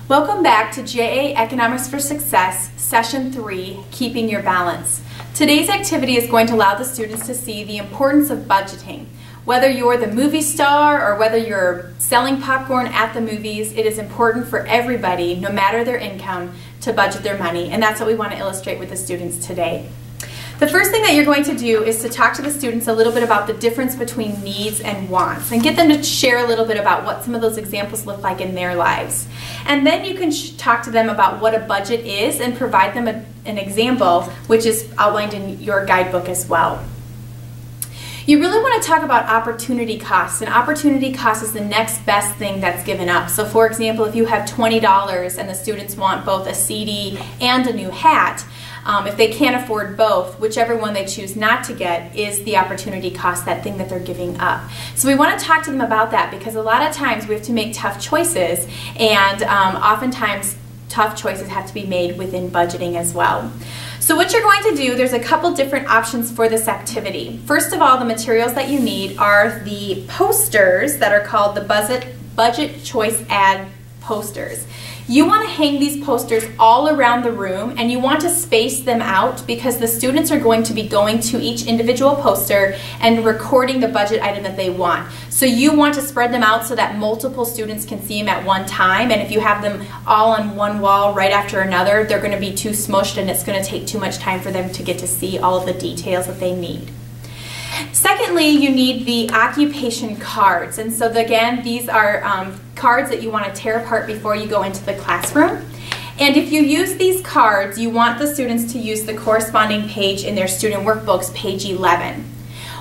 Welcome back to JA Economics for Success, Session 3, Keeping Your Balance. Today's activity is going to allow the students to see the importance of budgeting. Whether you're the movie star or whether you're selling popcorn at the movies, it is important for everybody, no matter their income, to budget their money, and that's what we want to illustrate with the students today. The first thing that you're going to do is to talk to the students a little bit about the difference between needs and wants and get them to share a little bit about what some of those examples look like in their lives. And then you can talk to them about what a budget is and provide them an example, which is outlined in your guidebook as well. You really want to talk about opportunity costs, and opportunity cost is the next best thing that's given up. So for example, if you have $20 and the students want both a CD and a new hat, if they can't afford both, whichever one they choose not to get is the opportunity cost, that thing that they're giving up. So we want to talk to them about that because a lot of times we have to make tough choices, and oftentimes tough choices have to be made within budgeting as well. So what you're going to do, there's a couple different options for this activity. First of all, the materials that you need are the posters that are called the Budget Choice Ad posters. You want to hang these posters all around the room, and you want to space them out because the students are going to be going to each individual poster and recording the budget item that they want. So you want to spread them out so that multiple students can see them at one time, and if you have them all on one wall right after another, they're going to be too smushed and it's going to take too much time for them to get to see all of the details that they need. Secondly, you need the occupation cards, and so again, these are cards that you want to tear apart before you go into the classroom. And if you use these cards, you want the students to use the corresponding page in their student workbooks, page 11.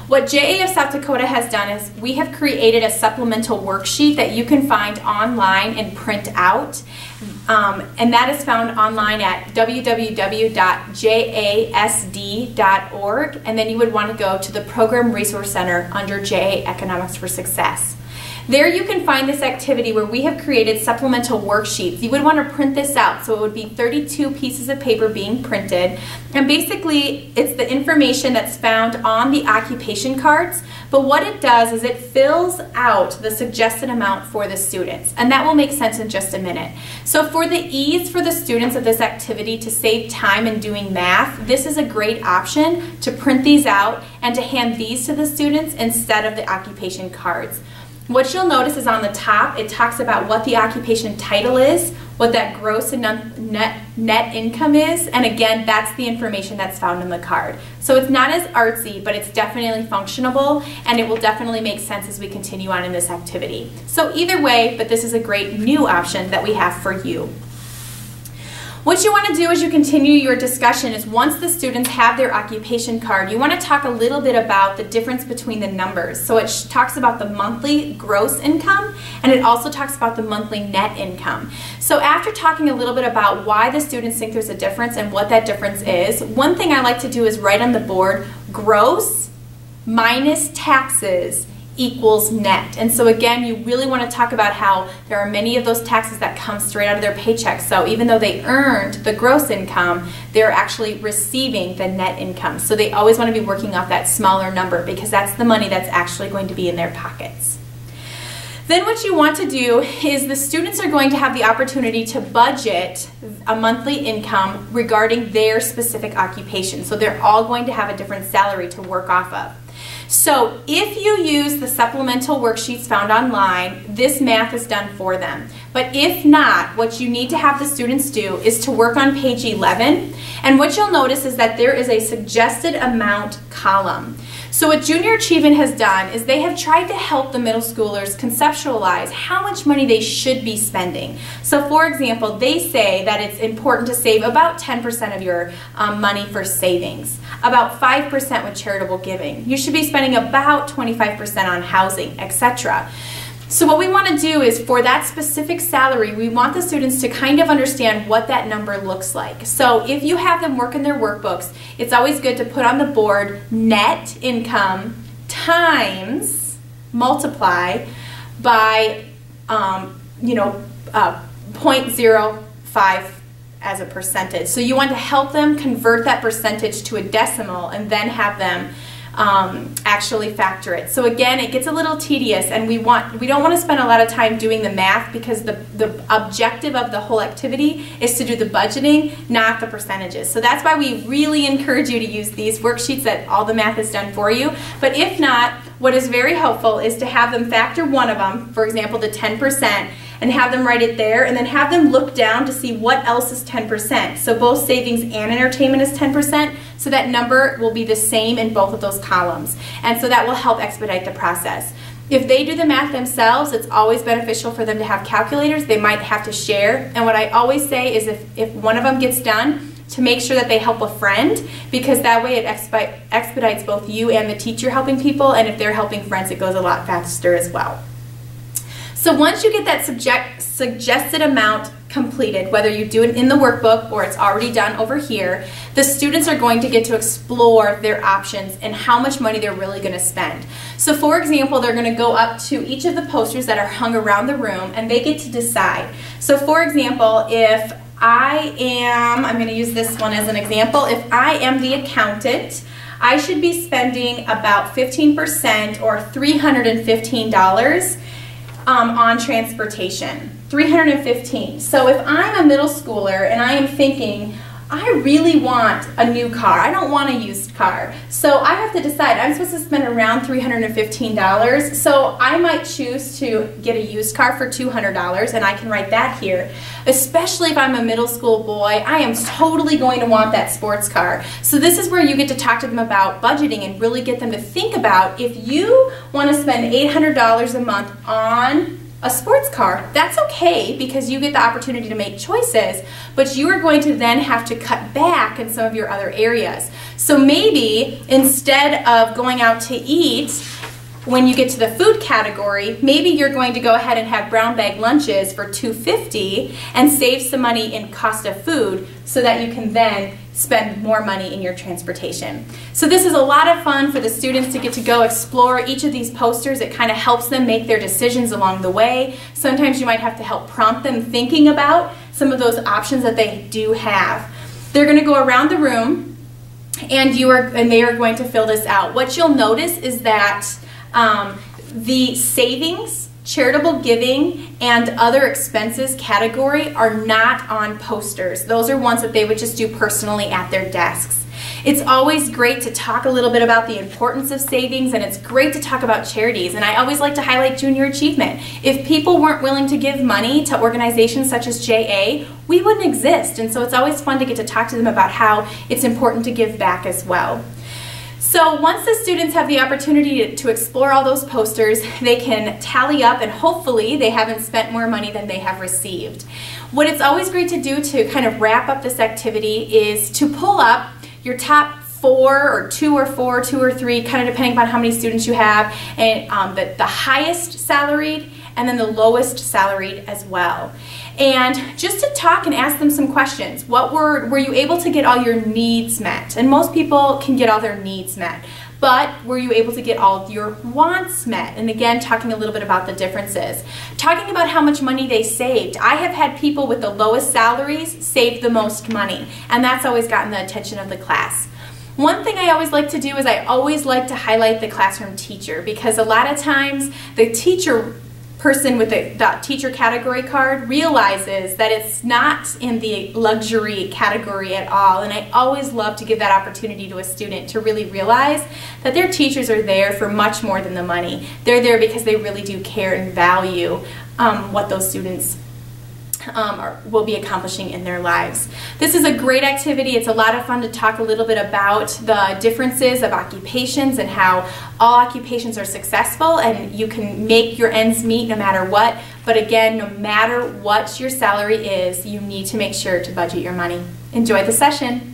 What JA of South Dakota has done is we have created a supplemental worksheet that you can find online and print out. And that is found online at www.jasd.org, and then you would want to go to the Program Resource Center under JA Economics for Success. There you can find this activity where we have created supplemental worksheets. You would want to print this out, so it would be 32 pieces of paper being printed, and basically it's the information that's found on the occupation cards, but what it does is it fills out the suggested amount for the students, and that will make sense in just a minute. So for the ease for the students of this activity to save time in doing math, this is a great option to print these out and to hand these to the students instead of the occupation cards. What you'll notice is on the top, it talks about what the occupation title is, what that gross and net income is, and again, that's the information that's found in the card. So it's not as artsy, but it's definitely functional, and it will definitely make sense as we continue on in this activity. So either way, but this is a great new option that we have for you. What you want to do as you continue your discussion is once the students have their occupation card, you want to talk a little bit about the difference between the numbers. So it talks about the monthly gross income, and it also talks about the monthly net income. So after talking a little bit about why the students think there's a difference and what that difference is, one thing I like to do is write on the board, gross minus taxes equals net. And so again, you really want to talk about how there are many of those taxes that come straight out of their paycheck. So even though they earned the gross income, they're actually receiving the net income. So they always want to be working off that smaller number because that's the money that's actually going to be in their pockets. Then what you want to do is the students are going to have the opportunity to budget a monthly income regarding their specific occupation. So they're all going to have a different salary to work off of. So if you use the supplemental worksheets found online, this math is done for them. But if not, what you need to have the students do is to work on page 11, and what you'll notice is that there is a suggested amount column. So what Junior Achievement has done is they have tried to help the middle schoolers conceptualize how much money they should be spending. So for example, they say that it's important to save about 10% of your money for savings, about 5% with charitable giving. You should be spending about 25% on housing, etc. So what we want to do is for that specific salary, we want the students to kind of understand what that number looks like. So if you have them work in their workbooks, it's always good to put on the board net income times multiply by 0.05 as a percentage. So you want to help them convert that percentage to a decimal and then have them actually factor it. So again, it gets a little tedious, and we don't want to spend a lot of time doing the math, because the objective of the whole activity is to do the budgeting, not the percentages. So that's why we really encourage you to use these worksheets that all the math is done for you. But if not, what is very helpful is to have them factor one of them, for example, the 10%, and have them write it there, and then have them look down to see what else is 10%. So both savings and entertainment is 10%, so that number will be the same in both of those columns. And so that will help expedite the process. If they do the math themselves, it's always beneficial for them to have calculators. They might have to share. And what I always say is if one of them gets done, to make sure that they help a friend, because that way it expedites both you and the teacher helping people, and if they're helping friends, it goes a lot faster as well. So once you get that suggested amount completed, whether you do it in the workbook or it's already done over here, the students are going to get to explore their options and how much money they're really going to spend. So for example, they're going to go up to each of the posters that are hung around the room, and they get to decide. So for example, if I'm going to use this one as an example, if I am the accountant, I should be spending about 15% or $315 on transportation. $315. So if I'm a middle schooler and I am thinking, I really want a new car, I don't want a used car, so I have to decide, I'm supposed to spend around $315, so I might choose to get a used car for $200, and I can write that here. Especially if I'm a middle school boy, I am totally going to want that sports car. So this is where you get to talk to them about budgeting and really get them to think about, if you want to spend $800 a month on a sports car, that's okay, because you get the opportunity to make choices, but you are going to then have to cut back in some of your other areas. So maybe instead of going out to eat, when you get to the food category, maybe you're going to go ahead and have brown bag lunches for $250 and save some money in cost of food, so that you can then spend more money in your transportation. So this is a lot of fun for the students to get to go explore each of these posters. It kind of helps them make their decisions along the way. Sometimes you might have to help prompt them thinking about some of those options that they do have. They're going to go around the room, and they are going to fill this out. What you'll notice is that the savings, charitable giving, and other expenses category are not on posters. Those are ones that they would just do personally at their desks. It's always great to talk a little bit about the importance of savings, and it's great to talk about charities, and I always like to highlight junior achievement. If people weren't willing to give money to organizations such as JA, we wouldn't exist, and so it's always fun to get to talk to them about how it's important to give back as well. So once the students have the opportunity to explore all those posters, they can tally up, and hopefully they haven't spent more money than they have received. What it's always great to do to kind of wrap up this activity is to pull up your top 4 or 2 or 4, 2 or 3, kind of depending upon how many students you have, and the highest salaried and then the lowest salaried as well. And just to talk and ask them some questions. What were you able to get all your needs met? And most people can get all their needs met. But were you able to get all your wants met? And again, talking a little bit about the differences. Talking about how much money they saved. I have had people with the lowest salaries save the most money, and that's always gotten the attention of the class. One thing I always like to do is I always like to highlight the classroom teacher, because a lot of times the person with the teacher category card realizes that it's not in the luxury category at all, and I always love to give that opportunity to a student to really realize that their teachers are there for much more than the money. They're there because they really do care and value what those students will be accomplishing in their lives. This is a great activity. It's a lot of fun to talk a little bit about the differences of occupations and how all occupations are successful, and you can make your ends meet no matter what. But again, no matter what your salary is, you need to make sure to budget your money. Enjoy the session.